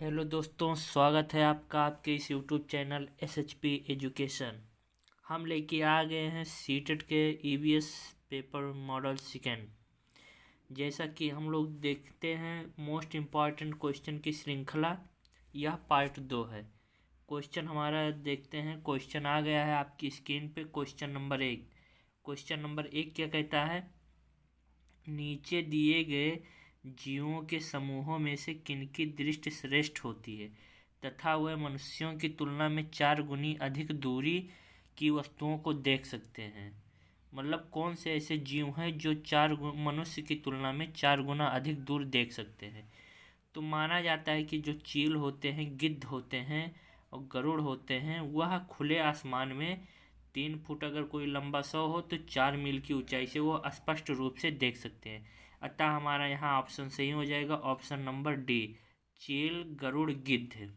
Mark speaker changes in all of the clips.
Speaker 1: Hello दोस्तों, स्वागत है आपका आपके इस यूट्यूब चैनल SHP एजुकेशन। हम लेके आ गए हैं सीटेट के EVS पेपर मॉडल सेकेंड। जैसा कि हम लोग देखते हैं मोस्ट इम्पॉर्टेंट क्वेश्चन की श्रृंखला, यह पार्ट 2 है। क्वेश्चन हमारा देखते हैं। क्वेश्चन आ गया है आपकी स्क्रीन पे। Question number 1। क्वेश्चन नंबर 1 क्या कहता है? नीचे दिए गए जीवों के समूहों में से किनकी दृष्टि श्रेष्ठ होती है तथा वह मनुष्यों की तुलना में 4 गुनी अधिक दूरी की वस्तुओं को देख सकते हैं। मतलब कौन से ऐसे जीव हैं जो मनुष्य की तुलना में 4 गुना अधिक दूर देख सकते हैं? तो माना जाता है कि जो चील होते हैं, गिद्ध होते हैं और गरुड़ होते हैं, वह खुले आसमान में 3 फुट अगर कोई लंबा सौ हो तो 4 मील की ऊंचाई से वो स्पष्ट रूप से देख सकते हैं। अतः हमारा यहाँ ऑप्शन सही हो जाएगा, ऑप्शन नंबर डी, चील गरुड़ गिद्ध।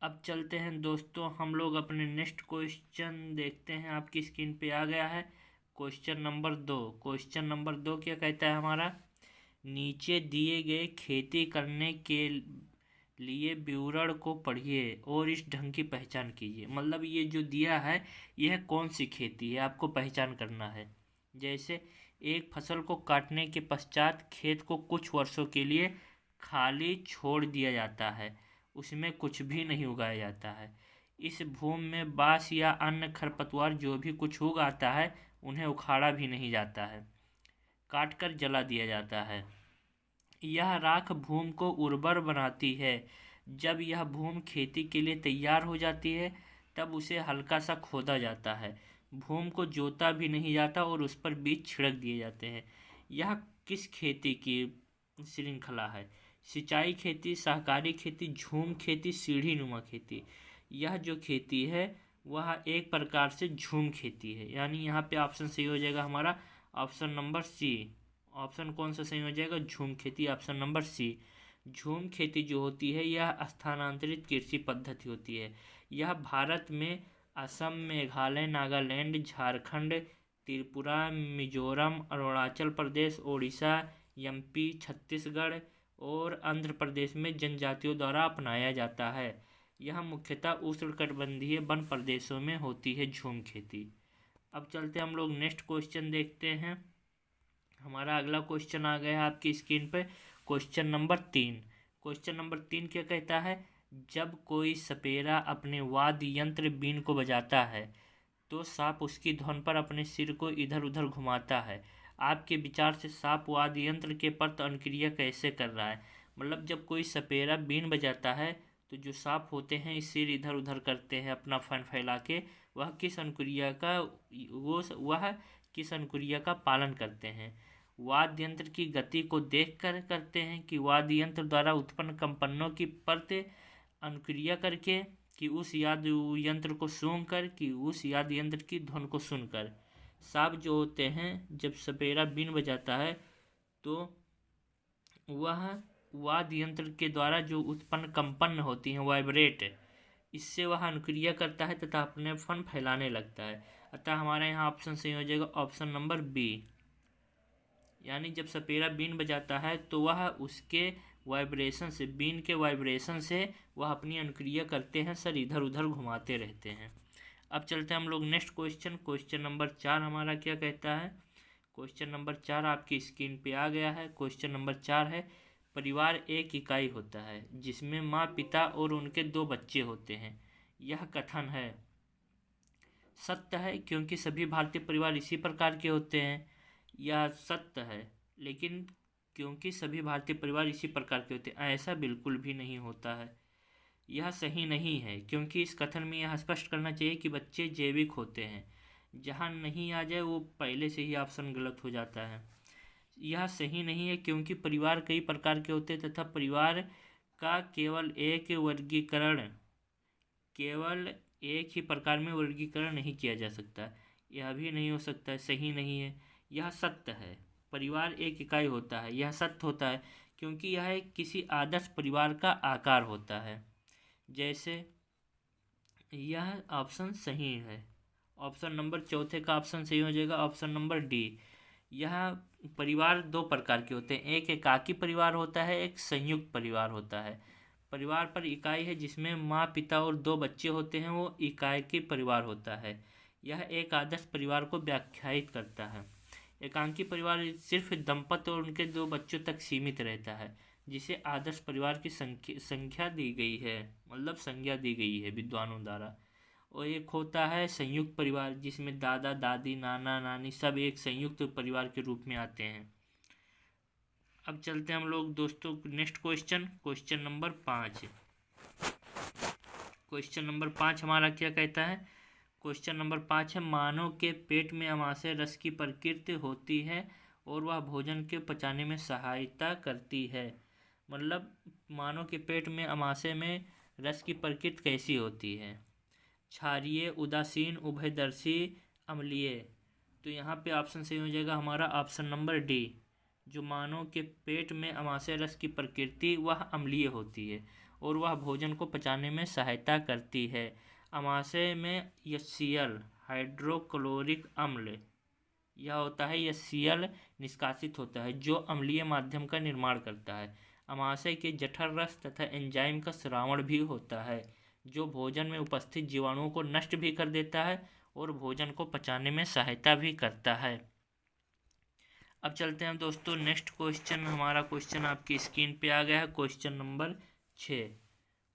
Speaker 1: अब चलते हैं दोस्तों, हम लोग अपने नेक्स्ट क्वेश्चन देखते हैं। आपकी स्क्रीन पे आ गया है क्वेश्चन नंबर 2। क्वेश्चन नंबर 2 क्या कहता है हमारा? नीचे दिए गए खेती करने के लिए विवरण को पढ़िए और इस ढंग की पहचान कीजिए। मतलब ये जो दिया है यह कौन सी खेती है, आपको पहचान करना है। जैसे एक फसल को काटने के पश्चात खेत को कुछ वर्षों के लिए खाली छोड़ दिया जाता है, उसमें कुछ भी नहीं उगाया जाता है। इस भूमि में बांस या अन्य खरपतवार जो भी कुछ उगाता है उन्हें उखाड़ा भी नहीं जाता है, काटकर जला दिया जाता है। यह राख भूमि को उर्वर बनाती है। जब यह भूमि खेती के लिए तैयार हो जाती है तब उसे हल्का सा खोदा जाता है। भूमि को जोता भी नहीं जाता और उस पर बीज छिड़क दिए जाते हैं। यह किस खेती की श्रृंखला है? सिंचाई खेती, सहकारी खेती, झूम खेती, सीढ़ी नुमा खेती। यह जो खेती है वह एक प्रकार से झूम खेती है। यानी यहाँ पे ऑप्शन सही हो जाएगा हमारा ऑप्शन नंबर सी। ऑप्शन कौन सा सही हो जाएगा? झूम खेती, ऑप्शन नंबर सी। झूम खेती जो होती है यह स्थानांतरित कृषि पद्धति होती है। यह भारत में असम, मेघालय, नागालैंड, झारखंड, त्रिपुरा, मिजोरम, अरुणाचल प्रदेश, ओडिशा, MP, छत्तीसगढ़ और आंध्र प्रदेश में जनजातियों द्वारा अपनाया जाता है। यह मुख्यतः उष्णकटिबंधीय वन प्रदेशों में होती है झूम खेती। अब चलते हम लोग नेक्स्ट क्वेश्चन देखते हैं। हमारा अगला क्वेश्चन आ गया है आपकी स्क्रीन पे, क्वेश्चन नंबर 3। क्वेश्चन नंबर 3 क्या कहता है? जब कोई सपेरा अपने वाद्य यंत्र बीन को बजाता है तो सांप उसकी धुन पर अपने सिर को इधर उधर घुमाता है। आपके विचार से सांप वाद्य यंत्र के प्रति अनुक्रिया कैसे कर रहा है? मतलब जब कोई सपेरा बीन बजाता है तो जो सांप होते हैं सिर इधर उधर करते हैं अपना फन फैला के, वह किस अनुक्रिया का वह किस अनुक्रिया का पालन करते हैं? वाद्य यंत्र की गति को देखकर करते हैं कि वाद्य यंत्र द्वारा उत्पन्न कंपनों की प्रति अनुक्रिया करके, कि उस याद यंत्र को सूंघकर, कि उस याद यंत्र की धुन को सुनकर? सांप जो होते हैं जब सपेरा बीन बजाता है तो वह वाद्य यंत्र के द्वारा जो उत्पन्न कंपन होती हैं, वाइब्रेट, इससे वह अनुक्रिया करता है तथा अपने फन फैलाने लगता है। अतः हमारा यहाँ ऑप्शन सही हो जाएगा, ऑप्शन नंबर बी। यानी जब सपेरा बीन बजाता है तो वह उसके वाइब्रेशन से, बीन के वाइब्रेशन से वह अपनी अनुक्रिया करते हैं, सर इधर उधर घुमाते रहते हैं। अब चलते हैं हम लोग नेक्स्ट क्वेश्चन। क्वेश्चन नंबर 4 हमारा क्या कहता है? क्वेश्चन नंबर 4 आपकी स्क्रीन पे आ गया है। क्वेश्चन नंबर 4 है, परिवार एक इकाई होता है जिसमें माँ, पिता और उनके 2 बच्चे होते हैं। यह कथन है सत्य है क्योंकि सभी भारतीय परिवार इसी प्रकार के होते हैं। यह सत्य है लेकिन क्योंकि सभी भारतीय परिवार इसी प्रकार के होते हैं, ऐसा बिल्कुल भी नहीं होता है। यह सही नहीं है क्योंकि इस कथन में यह स्पष्ट करना चाहिए कि बच्चे जैविक होते हैं। जहाँ नहीं आ जाए वो पहले से ही ऑप्शन गलत हो जाता है। यह सही नहीं है क्योंकि परिवार कई प्रकार के होते हैं तथा परिवार का केवल एक ही प्रकार में वर्गीकरण नहीं किया जा सकता। यह भी नहीं हो सकता है, सही नहीं है। यह सत्य है, परिवार एक इकाई होता है, यह सत्य होता है क्योंकि यह एक किसी आदर्श परिवार का आकार होता है। जैसे यह ऑप्शन सही है। ऑप्शन नंबर चौथे का ऑप्शन सही हो जाएगा, ऑप्शन नंबर डी। यह परिवार दो प्रकार के होते हैं, एक एकाकी परिवार होता है, एक संयुक्त परिवार होता है। परिवार पर इकाई है जिसमें माँ पिता और दो बच्चे होते हैं, वो एकाकी परिवार होता है। यह एक आदर्श परिवार को व्याख्यायित करता है। एकांकी परिवार सिर्फ दंपति और उनके दो बच्चों तक सीमित रहता है, जिसे आदर्श परिवार की संख्या दी गई है, मतलब संज्ञा दी गई है विद्वानों द्वारा। और एक होता है संयुक्त परिवार, जिसमें दादा दादी नाना नानी सब एक संयुक्त परिवार के रूप में आते हैं। अब चलते हैं हम लोग दोस्तों next question number 5। Question number 5 हमारा क्या कहता है? क्वेश्चन नंबर 5 है, मानव के पेट में अमाशय रस की प्रकृति होती है और वह भोजन के पचाने में सहायता करती है। मतलब मानव के पेट में अमाशय में रस की प्रकृति कैसी होती है? क्षारीय, उदासीन, उभयदर्शी, अम्लीय। तो यहाँ पे ऑप्शन सही हो जाएगा हमारा ऑप्शन नंबर डी। जो मानव के पेट में अमाशय रस की प्रकृति वह अम्लीय होती है और वह भोजन को पचाने में सहायता करती है। अमाशय में HCl हाइड्रोक्लोरिक अम्ल यह होता है, HCl निष्कासित होता है जो अम्लीय माध्यम का निर्माण करता है। अमाशय के जठर रस तथा एंजाइम का स्रावण भी होता है जो भोजन में उपस्थित जीवाणुओं को नष्ट भी कर देता है और भोजन को पचाने में सहायता भी करता है। अब चलते हैं दोस्तों नेक्स्ट क्वेश्चन। हमारा क्वेश्चन आपकी स्क्रीन पे आ गया है, क्वेश्चन नंबर 6।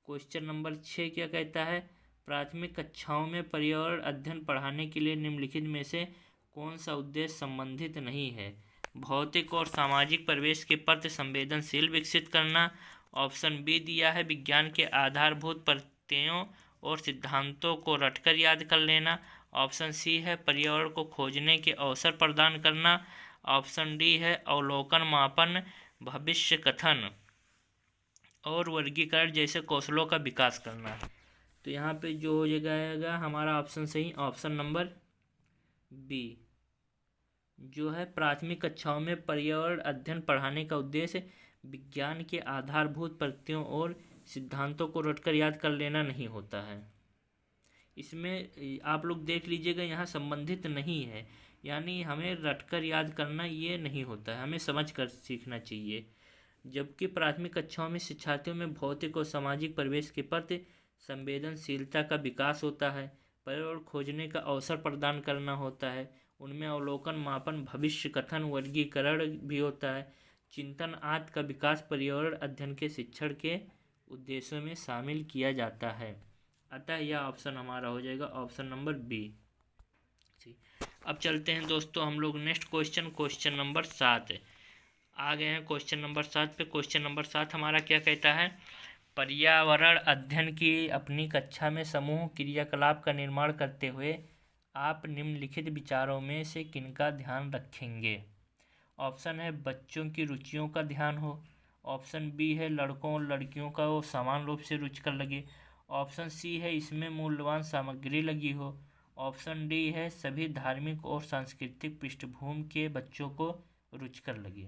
Speaker 1: क्वेश्चन नंबर 6 क्या कहता है? प्राथमिक कक्षाओं में पर्यावरण अध्ययन पढ़ाने के लिए निम्नलिखित में से कौन सा उद्देश्य संबंधित नहीं है? भौतिक और सामाजिक परिवेश के प्रति संवेदनशील विकसित करना। ऑप्शन बी दिया है विज्ञान के आधारभूत प्रत्ययों और सिद्धांतों को रटकर याद कर लेना। ऑप्शन सी है पर्यावरण को खोजने के अवसर प्रदान करना। ऑप्शन डी है अवलोकन, मापन, भविष्य कथन और वर्गीकरण जैसे कौशलों का विकास करना। तो यहाँ पे जो हो जाएगा हमारा ऑप्शन सही, ऑप्शन नंबर बी, जो है प्राथमिक कक्षाओं में पर्यावरण अध्ययन पढ़ाने का उद्देश्य विज्ञान के आधारभूत प्रत्ययों और सिद्धांतों को रटकर याद कर लेना नहीं होता है। इसमें आप लोग देख लीजिएगा यहाँ संबंधित नहीं है, यानी हमें रटकर याद करना ये नहीं होता है, हमें समझ कर सीखना चाहिए। जबकि प्राथमिक कक्षाओं में शिक्षार्थियों में भौतिक और सामाजिक परिवेश के प्रति संवेदनशीलता का विकास होता है, पर्यावरण खोजने का अवसर प्रदान करना होता है, उनमें अवलोकन, मापन, भविष्य कथन, वर्गीकरण भी होता है, चिंतन आदि का विकास पर्यावरण अध्ययन के शिक्षण के उद्देश्यों में शामिल किया जाता है। अतः यह ऑप्शन हमारा हो जाएगा ऑप्शन नंबर बी। अब चलते हैं दोस्तों हम लोग नेक्स्ट क्वेश्चन नंबर 7 आ गए हैं। क्वेश्चन नंबर 7 पे क्वेश्चन नंबर 7 हमारा क्या कहता है? पर्यावरण अध्ययन की अपनी कक्षा में समूह क्रियाकलाप का निर्माण करते हुए आप निम्नलिखित विचारों में से किनका ध्यान रखेंगे? ऑप्शन है बच्चों की रुचियों का ध्यान हो। ऑप्शन बी है लड़कों और लड़कियों का वो समान रूप से रुचिकर लगे। ऑप्शन सी है इसमें मूल्यवान सामग्री लगी हो। ऑप्शन डी है सभी धार्मिक और सांस्कृतिक पृष्ठभूमि के बच्चों को रुचिकर लगे।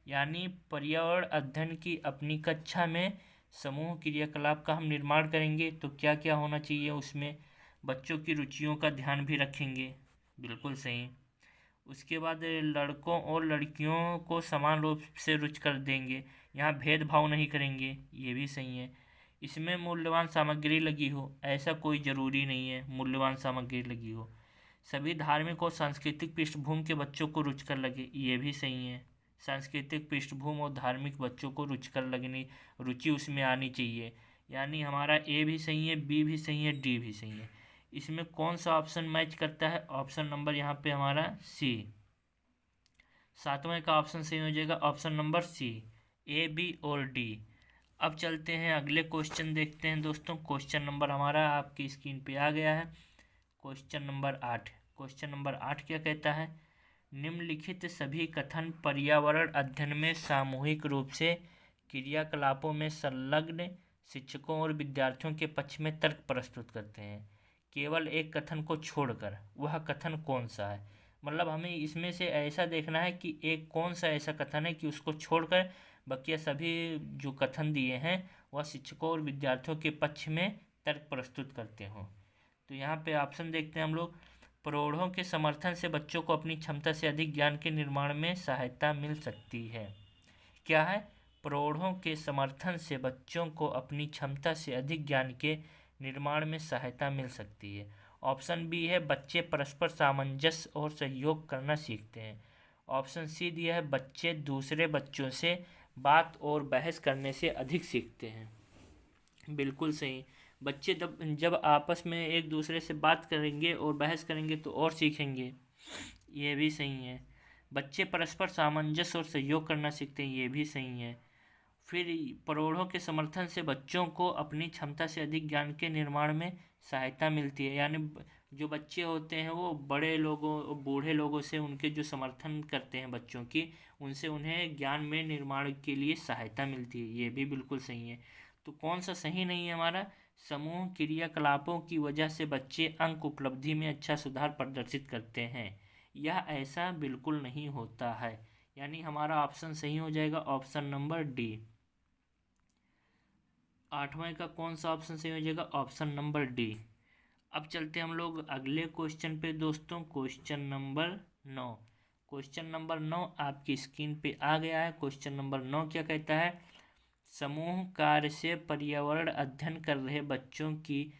Speaker 1: यानी पर्यावरण अध्ययन की अपनी कक्षा में समूह क्रियाकलाप का हम निर्माण करेंगे तो क्या क्या होना चाहिए उसमें? बच्चों की रुचियों का ध्यान भी रखेंगे, बिल्कुल सही। उसके बाद लड़कों और लड़कियों को समान रूप से रुचिकर देंगे, यहाँ भेदभाव नहीं करेंगे, ये भी सही है। इसमें मूल्यवान सामग्री लगी हो, ऐसा कोई ज़रूरी नहीं है मूल्यवान सामग्री लगी हो। सभी धार्मिक और सांस्कृतिक पृष्ठभूमि के बच्चों को रुचिकर लगे, ये भी सही है। सांस्कृतिक पृष्ठभूमि और धार्मिक बच्चों को रुचिकर लगनी, रुचि उसमें आनी चाहिए, यानी हमारा ए भी सही है, बी भी सही है, डी भी सही है। इसमें कौन सा ऑप्शन मैच करता है? ऑप्शन नंबर यहाँ पे हमारा सी, 7वें का ऑप्शन सही हो जाएगा ऑप्शन नंबर सी, ए, बी और डी। अब चलते हैं अगले क्वेश्चन देखते हैं दोस्तों। क्वेश्चन नंबर हमारा आपकी स्क्रीन पे आ गया है, क्वेश्चन नंबर 8। क्वेश्चन नंबर 8 क्या कहता है? निम्नलिखित सभी कथन पर्यावरण अध्ययन में सामूहिक रूप से क्रियाकलापों में संलग्न शिक्षकों और विद्यार्थियों के पक्ष में तर्क प्रस्तुत करते हैं, केवल एक कथन को छोड़कर। वह कथन कौन सा है? मतलब हमें इसमें से ऐसा देखना है कि एक कौन सा ऐसा कथन है कि उसको छोड़कर बाकी सभी जो कथन दिए हैं वह शिक्षकों और विद्यार्थियों के पक्ष में तर्क प्रस्तुत करते हों। तो यहाँ पे ऑप्शन देखते हैं हम लोग। प्रौढ़ों के समर्थन से बच्चों को अपनी क्षमता से अधिक ज्ञान के निर्माण में सहायता मिल सकती है। क्या है? प्रौढ़ों के समर्थन से बच्चों को अपनी क्षमता से अधिक ज्ञान के निर्माण में सहायता मिल सकती है। ऑप्शन बी है बच्चे परस्पर सामंजस्य और सहयोग करना सीखते हैं। ऑप्शन सी दिया है बच्चे दूसरे बच्चों से बात और बहस करने से अधिक सीखते हैं। बिल्कुल सही। बच्चे जब आपस में एक दूसरे से बात करेंगे और बहस करेंगे तो और सीखेंगे, ये भी सही है। बच्चे परस्पर सामंजस्य और सहयोग करना सीखते हैं, ये भी सही है। फिर प्रौढ़ों के समर्थन से बच्चों को अपनी क्षमता से अधिक ज्ञान के निर्माण में सहायता मिलती है, यानी जो बच्चे होते हैं वो बड़े लोगों बूढ़े लोगों से उनके जो समर्थन करते हैं बच्चों की, उनसे उन्हें ज्ञान में निर्माण के लिए सहायता मिलती है, ये भी बिल्कुल सही है। तो कौन सा सही नहीं है हमारा? समूह क्रियाकलापों की वजह से बच्चे अंक उपलब्धि में अच्छा सुधार प्रदर्शित करते हैं, यह ऐसा बिल्कुल नहीं होता है, यानी हमारा ऑप्शन सही हो जाएगा ऑप्शन नंबर डी। 8वां का कौन सा ऑप्शन सही हो जाएगा? Option number D. अब चलते हम लोग अगले क्वेश्चन पे दोस्तों, क्वेश्चन नंबर 9। क्वेश्चन नंबर 9 आपकी स्क्रीन पे आ गया है। क्वेश्चन नंबर 9 क्या कहता है? समूह कार्य से पर्यावरण अध्ययन कर रहे बच्चों की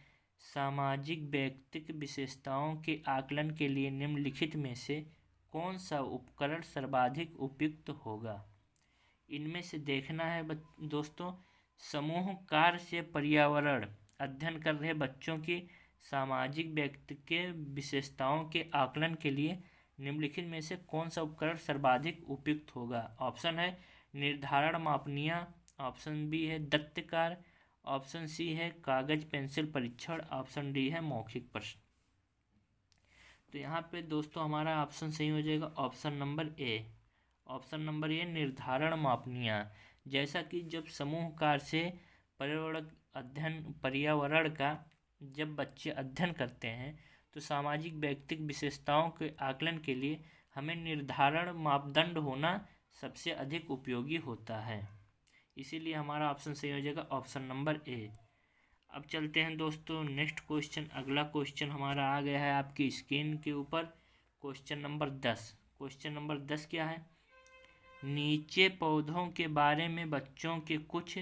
Speaker 1: सामाजिक व्यक्तिक विशेषताओं के आकलन के लिए निम्नलिखित में से कौन सा उपकरण सर्वाधिक उपयुक्त होगा? इनमें से देखना है दोस्तों, समूह कार्य से पर्यावरण अध्ययन कर रहे बच्चों की सामाजिक व्यक्तिक विशेषताओं के आकलन के लिए निम्नलिखित में से कौन सा उपकरण सर्वाधिक उपयुक्त होगा? ऑप्शन है निर्धारण मापनियाँ, ऑप्शन बी है दत्तकार, ऑप्शन सी है कागज पेंसिल परीक्षण, ऑप्शन डी है मौखिक प्रश्न। तो यहाँ पे दोस्तों हमारा ऑप्शन सही हो जाएगा option number A. Option number A निर्धारण मापनियाँ। जैसा कि जब समूह कार्य से पर्यावरण का जब बच्चे अध्ययन करते हैं तो सामाजिक व्यक्तिक विशेषताओं के आकलन के लिए हमें निर्धारण मापदंड होना सबसे अधिक उपयोगी होता है, इसीलिए हमारा ऑप्शन सही हो जाएगा ऑप्शन नंबर ए। अब चलते हैं दोस्तों नेक्स्ट क्वेश्चन। अगला क्वेश्चन हमारा आ गया है आपकी स्क्रीन के ऊपर, क्वेश्चन नंबर 10। क्वेश्चन नंबर 10 क्या है? नीचे पौधों के बारे में बच्चों के कुछ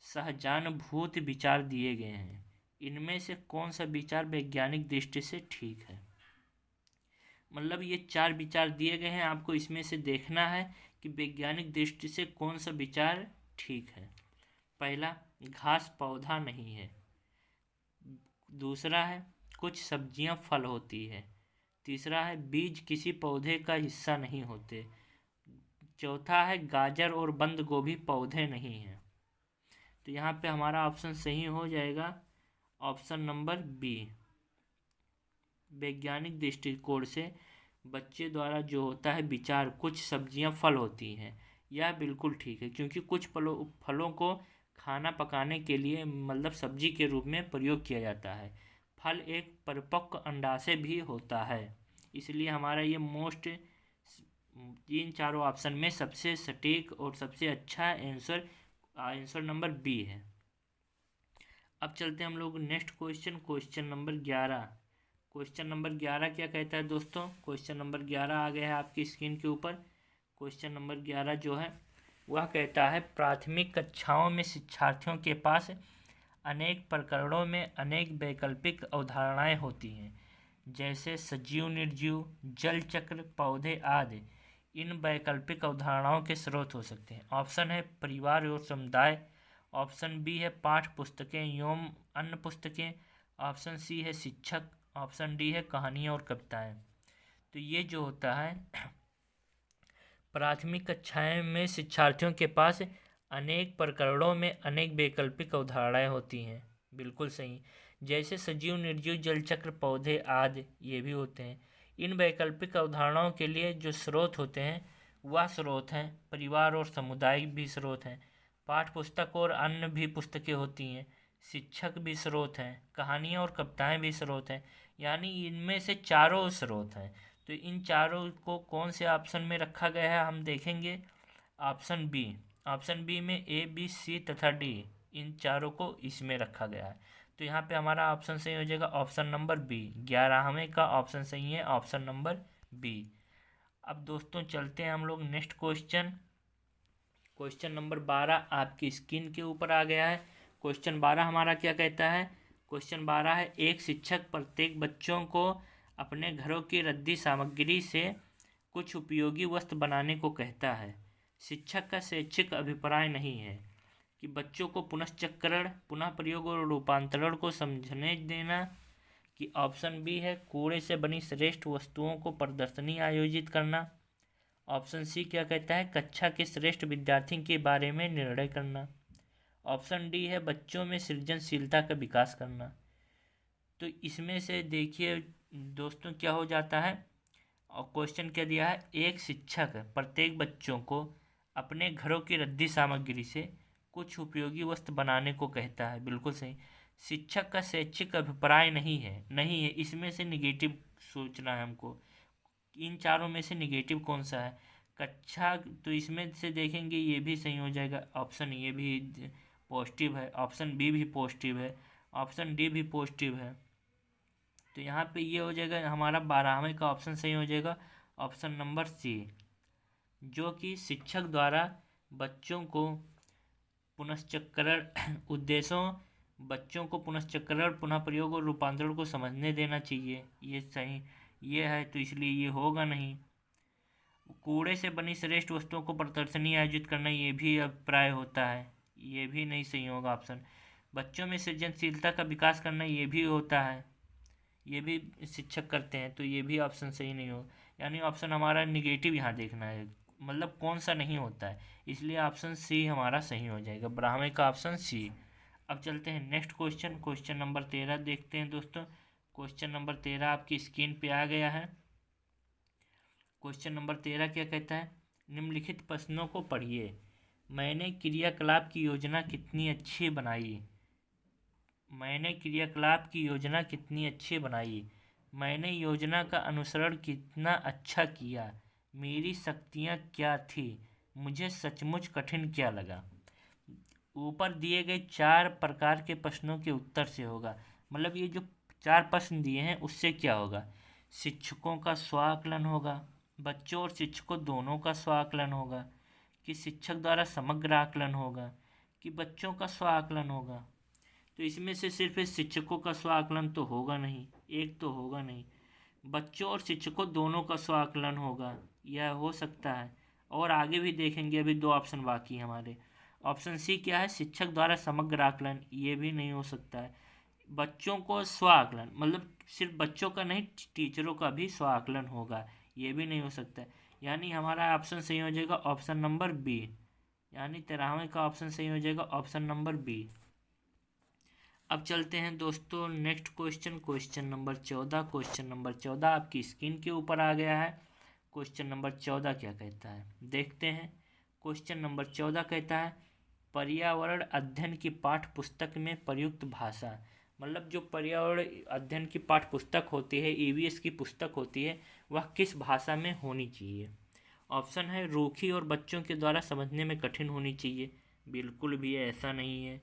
Speaker 1: सहजानुभूत विचार दिए गए हैं, इनमें से कौन सा विचार वैज्ञानिक दृष्टि से ठीक है? मतलब ये 4 विचार दिए गए हैं, आपको इसमें से देखना है कि वैज्ञानिक दृष्टि से कौन सा विचार ठीक है। पहला, घास पौधा नहीं है। दूसरा है कुछ सब्जियां फल होती है। तीसरा है बीज किसी पौधे का हिस्सा नहीं होते। चौथा है गाजर और बंद गोभी पौधे नहीं हैं। तो यहाँ पे हमारा ऑप्शन सही हो जाएगा ऑप्शन नंबर बी। वैज्ञानिक दृष्टिकोण से बच्चे द्वारा जो होता है विचार कुछ सब्जियां फल होती हैं, यह बिल्कुल ठीक है, क्योंकि कुछ फलों को खाना पकाने के लिए मतलब सब्जी के रूप में प्रयोग किया जाता है। फल एक परिपक्व अंडाशय भी होता है, इसलिए हमारा ये मोस्ट इन चारों ऑप्शन में सबसे सटीक और सबसे अच्छा आंसर नंबर बी है। अब चलते हैं हम लोग next question, question number 11। Question number 11 क्या कहता है दोस्तों? क्वेश्चन नंबर 11 आ गया है आपकी स्क्रीन के ऊपर। क्वेश्चन नंबर 11 जो है वह कहता है प्राथमिक कक्षाओं में शिक्षार्थियों के पास अनेक प्रकरणों में अनेक वैकल्पिक अवधारणाएं होती हैं, जैसे सजीव निर्जीव, जल चक्र, पौधे आदि। इन वैकल्पिक अवधारणाओं के स्रोत हो सकते हैं। ऑप्शन है परिवार और समुदाय, ऑप्शन बी है पाठ्य पुस्तकें एवं अन्य पुस्तकें, ऑप्शन सी है शिक्षक, ऑप्शन डी है कहानियाँ और कविताएं। तो ये जो होता है प्राथमिक कक्षाएं में शिक्षार्थियों के पास अनेक प्रकरणों में अनेक वैकल्पिक अवधारणाएं होती हैं, बिल्कुल सही। जैसे सजीव निर्जीव, जल चक्र, पौधे आदि ये भी होते हैं। इन वैकल्पिक अवधारणाओं के लिए जो स्रोत होते हैं वह स्रोत हैं परिवार और समुदाय भी स्रोत हैं, पाठ्य पुस्तक और अन्य भी पुस्तकें होती हैं, शिक्षक भी स्रोत हैं, कहानियाँ और कविताएं भी स्रोत हैं, यानी इनमें से चारों स्रोत हैं। तो इन चारों को कौन से ऑप्शन में रखा गया है हम देखेंगे, ऑप्शन बी। ऑप्शन बी में ए बी सी तथा डी इन चारों को इसमें रखा गया है। तो यहाँ पे हमारा ऑप्शन सही हो जाएगा ऑप्शन नंबर बी। 11वें का ऑप्शन सही है ऑप्शन नंबर बी। अब दोस्तों चलते हैं हम लोग नेक्स्ट क्वेश्चन। क्वेश्चन नंबर 12 आपकी स्क्रीन के ऊपर आ गया है। क्वेश्चन 12 हमारा क्या कहता है? क्वेश्चन 12 है, एक शिक्षक प्रत्येक बच्चों को अपने घरों की रद्दी सामग्री से कुछ उपयोगी वस्तु बनाने को कहता है। शिक्षक का शैक्षिक अभिप्राय नहीं है कि बच्चों को पुनश्चक्रण, पुनः प्रयोग और रूपांतरण को समझने देना, कि ऑप्शन बी है कूड़े से बनी श्रेष्ठ वस्तुओं को प्रदर्शनी आयोजित करना, ऑप्शन सी क्या कहता है कक्षा के श्रेष्ठ विद्यार्थी के बारे में निर्णय करना, ऑप्शन डी है बच्चों में सृजनशीलता का विकास करना। तो इसमें से देखिए दोस्तों क्या हो जाता है, और क्वेश्चन क्या दिया है, एक शिक्षक प्रत्येक बच्चों को अपने घरों की रद्दी सामग्री से कुछ उपयोगी वस्तु बनाने को कहता है। बिल्कुल सही। शिक्षक का शैक्षिक अभिप्राय नहीं है, इसमें से निगेटिव सोचना है हमको। इन चारों में से निगेटिव कौन सा है? कक्षा, तो इसमें से देखेंगे ये भी सही हो जाएगा, ऑप्शन ये भी पॉजिटिव है, ऑप्शन बी भी पॉजिटिव है, ऑप्शन डी भी पॉजिटिव है। तो यहाँ पे ये हो जाएगा हमारा 12वें का ऑप्शन सही हो जाएगा ऑप्शन नंबर सी, जो कि शिक्षक द्वारा बच्चों को पुनश्चक्रण उद्देश्यों, बच्चों को पुनश्चक्रण, पुनः प्रयोग और रूपांतरण को समझने देना चाहिए। ये सही ये है, तो इसलिए ये होगा नहीं। कूड़े से बनी श्रेष्ठ वस्तुओं को प्रदर्शनी आयोजित करना, ये भी अभिप्राय होता है, ये भी नहीं सही होगा ऑप्शन। बच्चों में सृजनशीलता का विकास करना, ये भी होता है, ये भी शिक्षक करते हैं, तो ये भी ऑप्शन सही नहीं हो। यानी ऑप्शन हमारा निगेटिव यहाँ देखना है, मतलब कौन सा नहीं होता है, इसलिए ऑप्शन सी हमारा सही हो जाएगा, 12वें का ऑप्शन सी। अब चलते हैं नेक्स्ट क्वेश्चन, क्वेश्चन नंबर 13 देखते हैं दोस्तों। क्वेश्चन नंबर 13 आपकी स्क्रीन पे आ गया है। क्वेश्चन नंबर 13 क्या कहता है, निम्नलिखित प्रश्नों को पढ़िए। मैंने क्रियाकलाप की योजना कितनी अच्छी बनाई, मैंने क्रियाकलाप की योजना कितनी अच्छी बनाई, मैंने योजना का अनुसरण कितना अच्छा किया, मेरी शक्तियाँ क्या थी, मुझे सचमुच कठिन क्या लगा। ऊपर दिए गए 4 प्रकार के प्रश्नों के उत्तर से होगा, मतलब ये जो 4 प्रश्न दिए हैं उससे क्या होगा, शिक्षकों का स्वाकलन होगा, बच्चों और शिक्षकों दोनों का स्वाकलन होगा, कि शिक्षक द्वारा समग्र आकलन होगा, कि बच्चों का स्वाकलन होगा। तो इसमें से सिर्फ शिक्षकों का स्वाकलन तो होगा नहीं, एक तो होगा नहीं, बच्चों और शिक्षकों दोनों का स्वाकलन होगा, यह हो सकता है। और आगे भी देखेंगे, अभी 2 ऑप्शन बाकी हैं हमारे। ऑप्शन सी क्या है, शिक्षक द्वारा समग्र आकलन, ये भी नहीं हो सकता है। बच्चों को स्व आकलन, मतलब सिर्फ बच्चों का नहीं टीचरों का भी स्व आकलन होगा, ये भी नहीं हो सकता है। यानी हमारा ऑप्शन सही हो जाएगा ऑप्शन नंबर बी, यानी 13वें का ऑप्शन सही हो जाएगा ऑप्शन नंबर बी। अब चलते हैं दोस्तों next question, question number 14। Question number 14 आपकी स्क्रीन के ऊपर आ गया है। क्वेश्चन नंबर 14 क्या कहता है, देखते हैं। क्वेश्चन नंबर 14 कहता है, पर्यावरण अध्ययन की पाठ्य पुस्तक में प्रयुक्त भाषा, मतलब जो पर्यावरण अध्ययन की पाठ्य पुस्तक होती है, ईवीएस की पुस्तक होती है, वह किस भाषा में होनी चाहिए। ऑप्शन है रूखी और बच्चों के द्वारा समझने में कठिन होनी चाहिए, बिल्कुल भी ऐसा नहीं है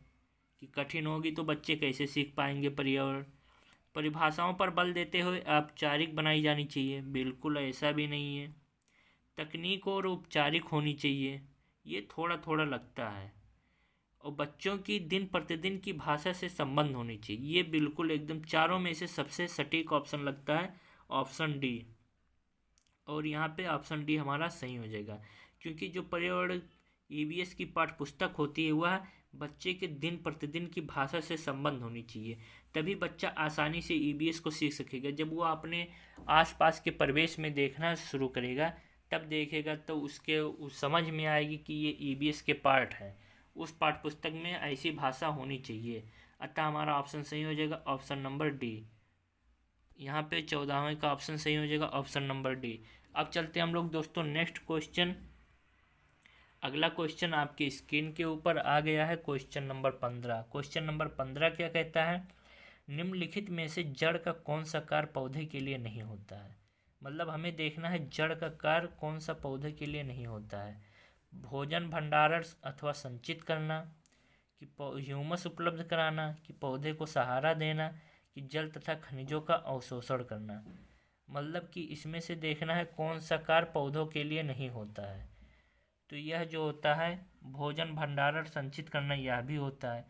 Speaker 1: कि कठिन होगी तो बच्चे कैसे सीख पाएंगे पर्यावरण। परिभाषाओं पर बल देते हुए औपचारिक बनाई जानी चाहिए, बिल्कुल ऐसा भी नहीं है। तकनीक और औपचारिक होनी चाहिए, ये थोड़ा थोड़ा लगता है। और बच्चों की दिन प्रतिदिन की भाषा से संबंध होनी चाहिए, ये बिल्कुल एकदम चारों में से सबसे सटीक ऑप्शन लगता है ऑप्शन डी। और यहाँ पे ऑप्शन डी हमारा सही हो जाएगा, क्योंकि जो पर्यावरण ईवीएस की पाठ्य पुस्तक होती है वह बच्चे के दिन प्रतिदिन की भाषा से संबंध होनी चाहिए, तभी बच्चा आसानी से ईवीएस को सीख सकेगा। जब वो अपने आसपास के परिवेश में देखना शुरू करेगा तब देखेगा तो उसके उस समझ में आएगी कि ये ईवीएस के पार्ट है, उस पाठ्य पुस्तक में ऐसी भाषा होनी चाहिए। अतः हमारा ऑप्शन सही हो जाएगा ऑप्शन नंबर डी। यहाँ पे 14वें का ऑप्शन सही हो जाएगा ऑप्शन नंबर डी। अब चलते हैं हम लोग दोस्तों नेक्स्ट क्वेश्चन। अगला क्वेश्चन आपकी स्क्रीन के ऊपर आ गया है, क्वेश्चन नंबर 15। क्वेश्चन नंबर 15 क्या कहता है, निम्नलिखित में से जड़ का कौन सा कार्य पौधे के लिए नहीं होता है। मतलब हमें देखना है जड़ का कार्य कौन सा पौधे के लिए नहीं होता है। भोजन भंडारण अथवा संचित करना, कि ह्यूमस उपलब्ध कराना, कि पौधे को सहारा देना, कि जल तथा खनिजों का अवशोषण करना। मतलब कि इसमें से देखना है कौन सा कार्य पौधों के लिए नहीं होता है। तो यह जो होता है भोजन भंडारण संचित करना, यह भी होता है।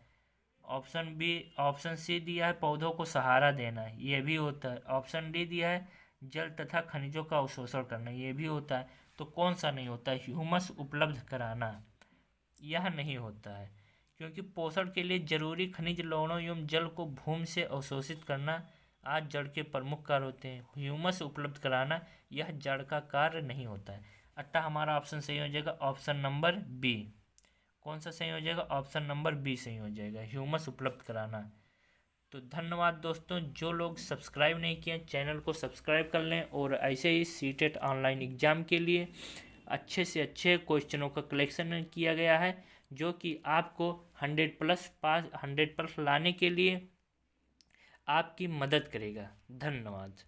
Speaker 1: ऑप्शन सी दिया है पौधों को सहारा देना, यह भी होता है। ऑप्शन डी दिया है जल तथा खनिजों का अवशोषण करना, यह भी होता है। तो कौन सा नहीं होता है? ह्यूमस उपलब्ध कराना, यह नहीं होता है। क्योंकि पोषण के लिए जरूरी खनिज लवणों एवं जल को भूमि से अवशोषित करना आज जड़ के प्रमुख कार्य होते हैं। ह्यूमस उपलब्ध कराना यह जड़ का कार्य नहीं होता है। अतः हमारा ऑप्शन सही हो जाएगा ऑप्शन नंबर बी। कौन सा सही हो जाएगा? ऑप्शन नंबर बी सही हो जाएगा, ह्यूमस उपलब्ध कराना। तो धन्यवाद दोस्तों, जो लोग सब्सक्राइब नहीं किए चैनल को सब्सक्राइब कर लें और ऐसे ही सीटेट ऑनलाइन एग्ज़ाम के लिए अच्छे से अच्छे क्वेश्चनों का कलेक्शन किया गया है, जो कि आपको 100+ लाने के लिए आपकी मदद करेगा। धन्यवाद।